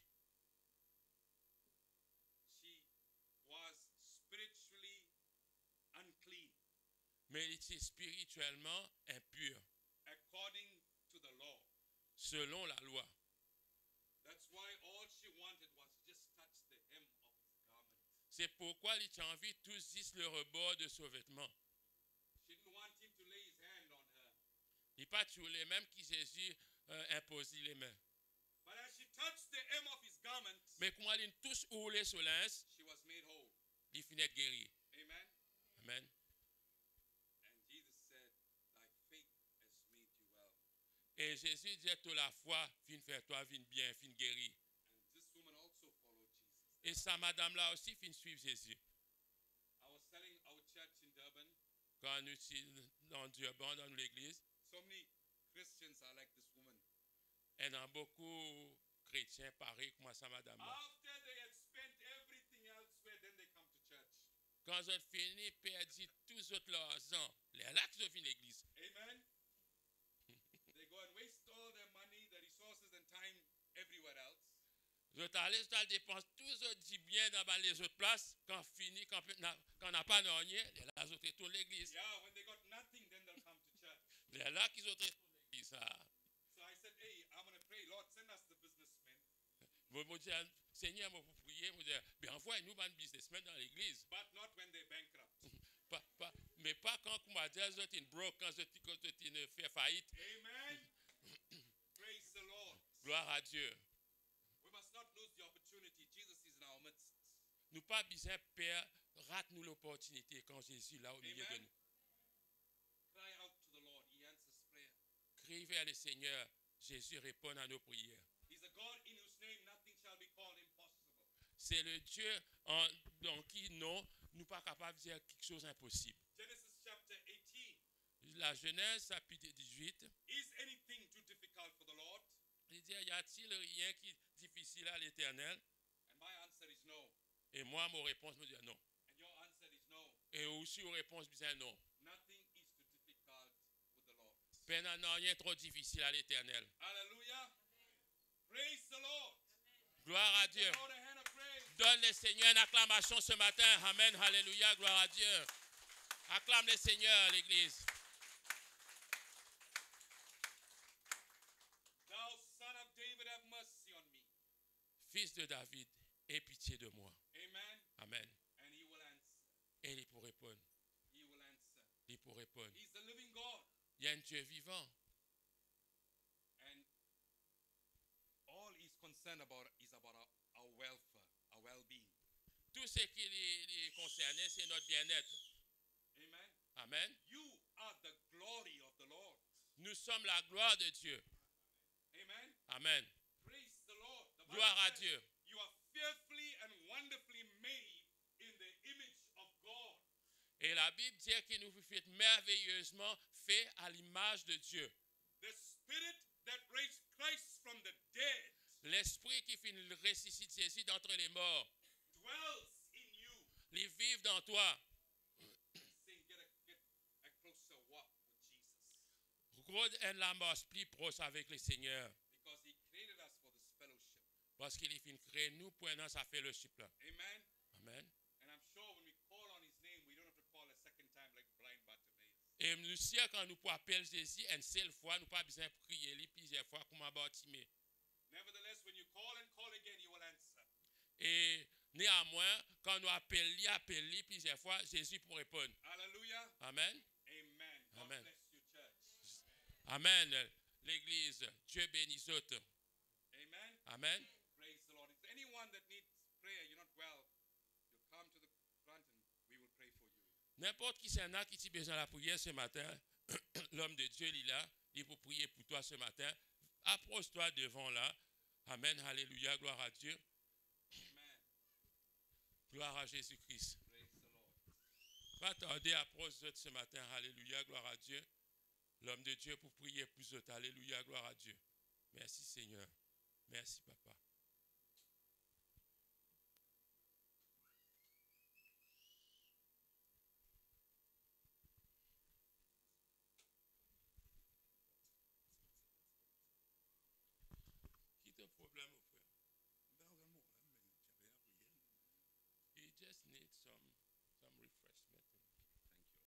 She was spiritually unclean Mais il était spirituellement impur, according to the law. selon la loi. That's why all she wanted was just touch the hem of his garment. C'est pourquoi il a envie de tous dire le rebord de son vêtement. She didn't want him to lay his hand on her. Il n'est pas tous les mêmes qui Jésus imposait les mains. But as she touched the hem of his garment, Mais quand il tous roulé sur linge, she was made whole. il finit de guéri. Amen. Amen. And Jesus said, thy faith has made you well. Et Jésus dit toute la foi, fin faire toi, fin bien, fin guéri. And this woman also followed Jesus. Et sa madame-là aussi fin suivre Jésus. I was telling our church in Durban, Quand nous sommes dans Durban, dans l'église, so many Christians are like this woman. il y a beaucoup de chrétiens pareils comme sa madame-là. After they had spent everything elsewhere, then they come to church. Quand ils ont fini, perdu tous autres leur argent, les là qu'ils ont fini l'église. Amen. They go and waste all their money, their resources and time everywhere else. Ils ont allé, ils ont dépensé tous les autres biens dans les autres places. Quand fini, quand on n'a pas de rien, les là ils ont retourné l'église. Yeah, when they got nothing, then they'll come to church. Les là qu'ils ont retourné l'église. So I said, hey, I'm going to pray, Lord, send us the businessmen. Vous dire, Seigneur, vous priez, vous dire, bien envoyez-nous un businessman dans l'église. But not when they're bankrupt. Mais pas quand on va dire, vous êtes une broke, quand vous êtes fait faillite. Amen. Praise the Lord. Gloire à Dieu. We must not lose the opportunity. Jesus is in our midst. Nous pas besoin, Père, rate-nous l'opportunité quand Jésus est là au milieu de Amen. nous. Cry out to the Lord. He answers prayer. Crie vers le Seigneur. Jésus répond à nos prières. He's a God in whose name nothing shall be called impossible. C'est le Dieu dans qui, non, nous pas capables de dire quelque chose d'impossible. Genesis chapter 18. La Genèse, chapitre 18, Is anything too difficult for the Lord? il dit, y a-t-il rien qui est difficile à l'Éternel? And my answer is no. Et moi, mon réponse me dit non. And your answer is no. Et aussi, mon réponse me dit non. Nothing is too difficult with the Lord. Peine à rien trop difficile à l'Éternel. Hallelujah. Praise the Lord. Gloire à Give Dieu. the Lord a hand of praise. Donne le Seigneur une acclamation ce matin. Amen. Alléluia. Gloire à Dieu. Acclame le Seigneur, l'Église. Thou son of David, have mercy on me. Fils de David, aie pitié de moi. Amen. Amen. And he will answer. Et il pour répondre. He will answer. Il pour répondre. He's the living God. Il y a un Dieu vivant. And all he's concerned about is about our welfare, our well-being. Tout ce qui les concernait, c'est notre bien-être. Amen. Amen. You are the glory of the Lord. Nous sommes la gloire de Dieu. Amen. Amen. Praise the Lord. The Bible Gloire à says Dieu. you are fearfully and wonderfully made in the image of God. Et la Bible dit qu'il nous fait merveilleusement fait à l'image de Dieu. The spirit that raised Christ from the dead L'esprit qui fait ressusciter Jésus d'entre les morts, dwells in you. il vit dans toi. Saying, get a closer walk with Jesus. Gros un la marche plus proche avec le Seigneur. Because he created us for this fellowship. Parce qu'il est fin créé nous pour un an, ça fait le chip là. Amen. Amen. And I'm sure when we call on his name, we don't have to call a second time like blind Bartimaeus. Et nous sûr quand nous pouvons appeler Jésus une seule fois, nous pas besoin de prier lui plusieurs fois comme Bartimée. Nevertheless, when you call and call again, he will answer. Et néanmoins, quand nous appelons plusieurs fois, Jésus pour répondre. Hallelujah. Amen. Amen. God Amen. bless you, church. Amen. L'Église, Dieu bénisse autres. Amen. Amen. Praise the Lord. If anyone that needs prayer, you're not well, you come to the front and we will pray for you. N'importe qui s'en a qui a besoin de la prière ce matin, l'homme de Dieu, il est là, il faut prier pour toi ce matin. Approche-toi devant là. Amen. Alléluia. Gloire à Dieu. Amen. Gloire à Jésus-Christ. Praise the Lord. Pas tarder, approche-toi ce matin. Alléluia. Gloire à Dieu. L'homme de Dieu pour prier plus autres. Alléluia. Gloire à Dieu. Merci Seigneur. Merci Papa.